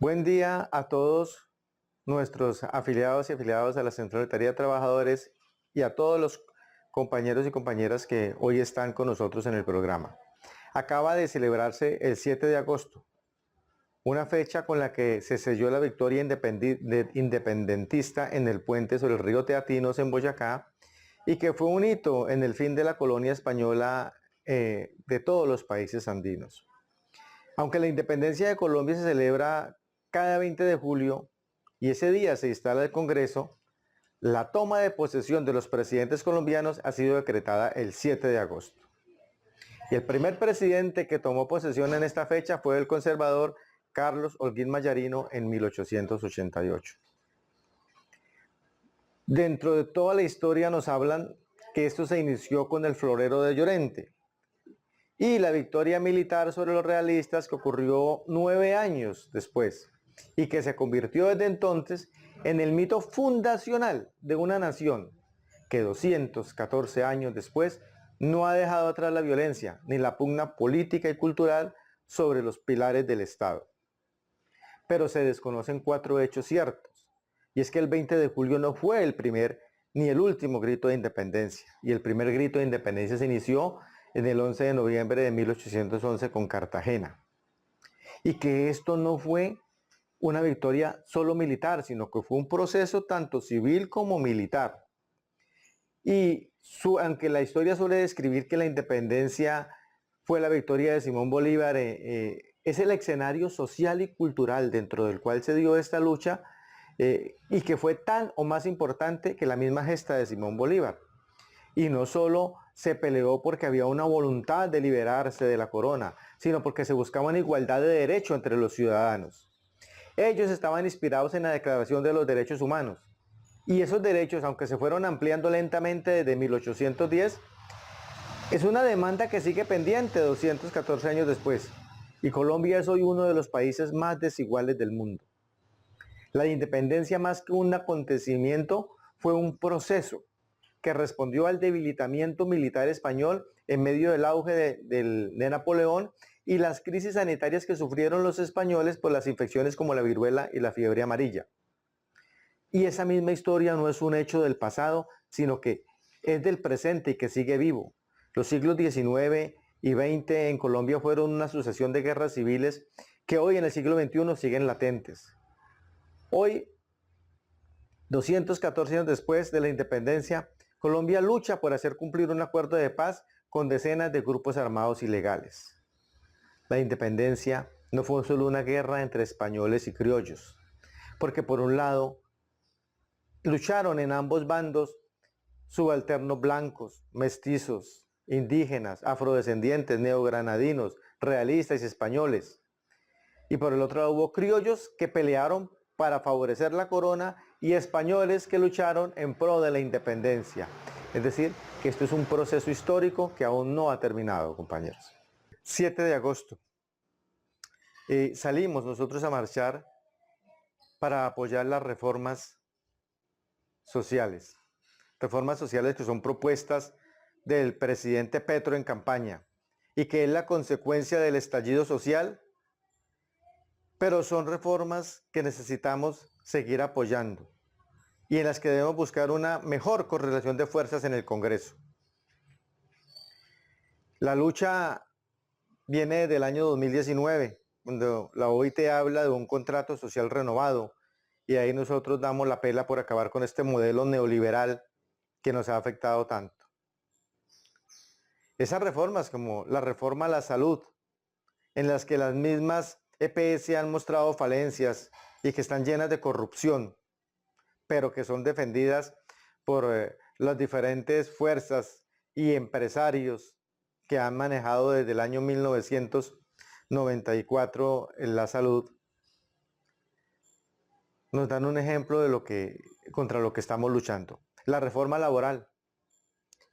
Buen día a todos nuestros afiliados y afiliados a la Central Unitaria de Trabajadores y a todos los compañeros y compañeras que hoy están con nosotros en el programa. Acaba de celebrarse el 7 de agosto, una fecha con la que se selló la victoria independentista en el puente sobre el río Teatinos en Boyacá y que fue un hito en el fin de la colonia española de todos los países andinos. Aunque la independencia de Colombia se celebra cada 20 de julio y ese día se instala el Congreso, la toma de posesión de los presidentes colombianos ha sido decretada el 7 de agosto. Y el primer presidente que tomó posesión en esta fecha fue el conservador Carlos Holguín Mayarino en 1888. Dentro de toda la historia nos hablan que esto se inició con el florero de Llorente y la victoria militar sobre los realistas que ocurrió 9 años después y que se convirtió desde entonces en el mito fundacional de una nación que 214 años después no ha dejado atrás la violencia ni la pugna política y cultural sobre los pilares del Estado. Pero se desconocen 4 hechos ciertos, y es que el 20 de julio no fue el primer ni el último grito de independencia, y el primer grito de independencia se inició en el 11 de noviembre de 1811 con Cartagena, y que esto no fue una victoria solo militar, sino que fue un proceso tanto civil como militar. Y aunque la historia suele describir que la independencia fue la victoria de Simón Bolívar, es el escenario social y cultural dentro del cual se dio esta lucha y que fue tan o más importante que la misma gesta de Simón Bolívar. Y no solo se peleó porque había una voluntad de liberarse de la corona, sino porque se buscaba una igualdad de derecho entre los ciudadanos. Ellos estaban inspirados en la Declaración de los Derechos Humanos. Y esos derechos, aunque se fueron ampliando lentamente desde 1810, es una demanda que sigue pendiente 214 años después. Y Colombia es hoy uno de los países más desiguales del mundo. La independencia, más que un acontecimiento, fue un proceso que respondió al debilitamiento militar español en medio del auge de Napoleón y las crisis sanitarias que sufrieron los españoles por las infecciones como la viruela y la fiebre amarilla. Y esa misma historia no es un hecho del pasado, sino que es del presente y que sigue vivo. Los siglos XIX y XX en Colombia fueron una sucesión de guerras civiles que hoy en el siglo XXI siguen latentes. Hoy, 214 años después de la independencia, Colombia lucha por hacer cumplir un acuerdo de paz con decenas de grupos armados ilegales. La independencia no fue solo una guerra entre españoles y criollos, porque por un lado lucharon en ambos bandos subalternos blancos, mestizos, indígenas, afrodescendientes, neogranadinos, realistas y españoles. Y por el otro lado hubo criollos que pelearon para favorecer la corona y españoles que lucharon en pro de la independencia. Es decir, que esto es un proceso histórico que aún no ha terminado, compañeros. 7 de agosto. Salimos nosotros a marchar para apoyar las reformas sociales. Reformas sociales que son propuestas del presidente Petro en campaña y que es la consecuencia del estallido social, pero son reformas que necesitamos seguir apoyando y en las que debemos buscar una mejor correlación de fuerzas en el Congreso. La lucha viene del año 2019, cuando la OIT habla de un contrato social renovado, y ahí nosotros damos la pela por acabar con este modelo neoliberal que nos ha afectado tanto. Esas reformas, como la reforma a la salud, en las que las mismas EPS han mostrado falencias y que están llenas de corrupción, pero que son defendidas por las diferentes fuerzas y empresarios que han manejado desde el año 1994 en la salud, nos dan un ejemplo de contra lo que estamos luchando. La reforma laboral.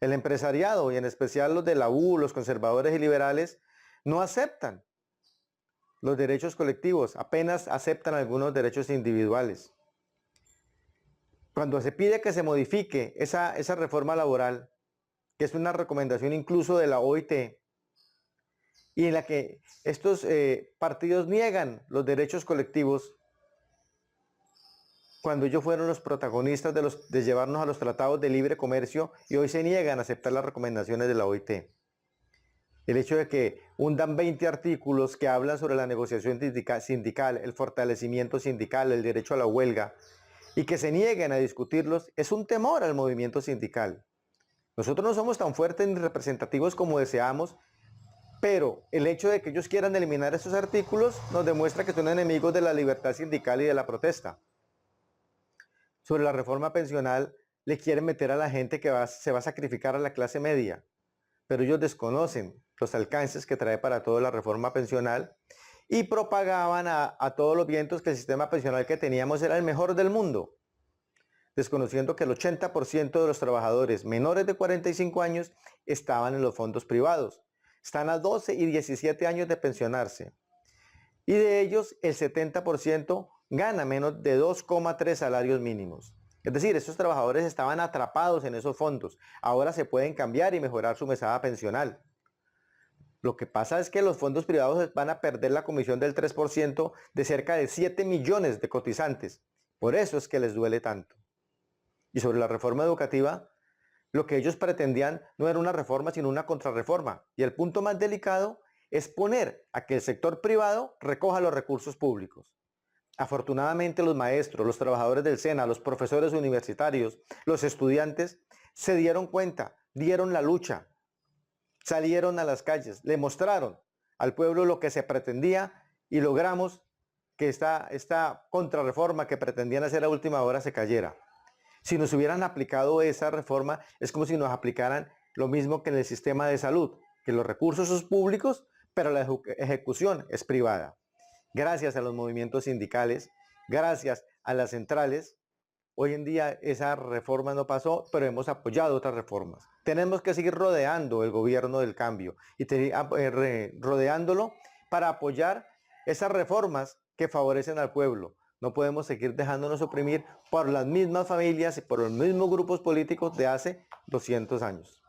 El empresariado, y en especial los de la U, los conservadores y liberales, no aceptan los derechos colectivos, apenas aceptan algunos derechos individuales. Cuando se pide que se modifique esa reforma laboral, que es una recomendación incluso de la OIT, y en la que estos partidos niegan los derechos colectivos, cuando ellos fueron los protagonistas de llevarnos a los tratados de libre comercio y hoy se niegan a aceptar las recomendaciones de la OIT. El hecho de que hundan 20 artículos que hablan sobre la negociación sindical, el fortalecimiento sindical, el derecho a la huelga, y que se nieguen a discutirlos, es un temor al movimiento sindical. Nosotros no somos tan fuertes ni representativos como deseamos, pero el hecho de que ellos quieran eliminar esos artículos nos demuestra que son enemigos de la libertad sindical y de la protesta. Sobre la reforma pensional, le quieren meter a la gente que se va a sacrificar a la clase media, pero ellos desconocen los alcances que trae para todo la reforma pensional y propagaban a todos los vientos que el sistema pensional que teníamos era el mejor del mundo, desconociendo que el 80% de los trabajadores menores de 45 años estaban en los fondos privados. Están a 12 y 17 años de pensionarse. Y de ellos el 70% gana menos de 2,3 salarios mínimos. Es decir, esos trabajadores estaban atrapados en esos fondos. Ahora se pueden cambiar y mejorar su mesada pensional. Lo que pasa es que los fondos privados van a perder la comisión del 3% de cerca de 7 millones de cotizantes. Por eso es que les duele tanto. Y sobre la reforma educativa, lo que ellos pretendían no era una reforma, sino una contrarreforma. Y el punto más delicado es poner a que el sector privado recoja los recursos públicos. Afortunadamente los maestros, los trabajadores del SENA, los profesores universitarios, los estudiantes se dieron cuenta, dieron la lucha, salieron a las calles, le mostraron al pueblo lo que se pretendía y logramos que esta contrarreforma que pretendían hacer a última hora se cayera. Si nos hubieran aplicado esa reforma, es como si nos aplicaran lo mismo que en el sistema de salud, que los recursos son públicos, pero la ejecución es privada. Gracias a los movimientos sindicales, gracias a las centrales, hoy en día esa reforma no pasó, pero hemos apoyado otras reformas. Tenemos que seguir rodeando el gobierno del cambio y rodeándolo para apoyar esas reformas que favorecen al pueblo. No podemos seguir dejándonos oprimir por las mismas familias y por los mismos grupos políticos de hace 200 años.